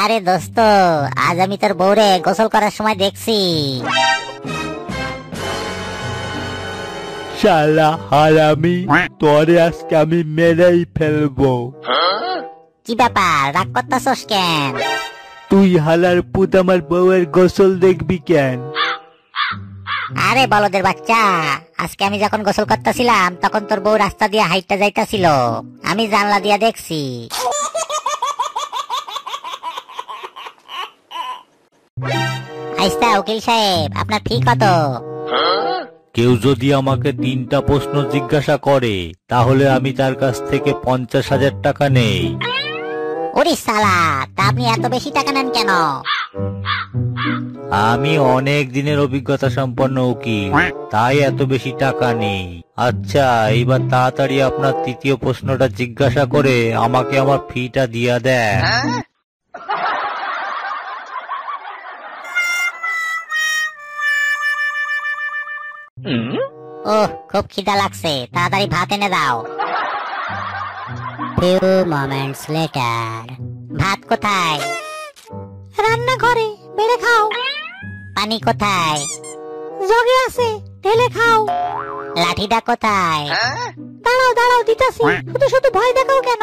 আরে দোস্ত, আজ আমি তোর বউরে গোসল করার সময় দেখছি। শালা হারামি, তোরে আজকে আমি মেরেই ফেলবো। কি ব্যাপার, রাগ করতাছস কেন? তুই হালার পুত আমার বউয়ের গোসল দেখবি কেন? আরে বলদের বাচ্চা, আজকে আমি যখন গোসল করতেছিলাম তখন তোর বউ রাস্তা দিয়ে হাইটটা যাইতাছিল, আমি জানলা দিয়া দেখছি। আইস্তা উকিল সাহেব, আপনার ফি কত? কেউ যদি আমাকে 3টা প্রশ্ন জিজ্ঞাসা করে তাহলে আমি তার কাছ থেকে 50,000 টাকা নেই। ওরে সালা, তা আপনি এত বেশি টাকা নেন কেন? আমি অনেক দিনের অভিজ্ঞতা সম্পন্ন উকিল, তাই এত বেশি টাকা নেই। আচ্ছা, এইবার তাড়াতাড়ি আপনার 3য় প্রশ্নটা জিজ্ঞাসা করে আমাকে আমার ফিটা দিয়া দেন। ওহ, খুব খিদা লাগছে, তাড়াতাড়ি ভাত এনে দাও। Few moments later. ভাত কোথায়? রান্নাঘরে, বেড়ে খাও। পানি কোথায়? জগে আছে, ঢেলে খাও। লাঠিটা কোথায়? দাঁড়াও দাঁড়াও, দিতাছি। শুধু শুধু ভয় দেখাও কেন?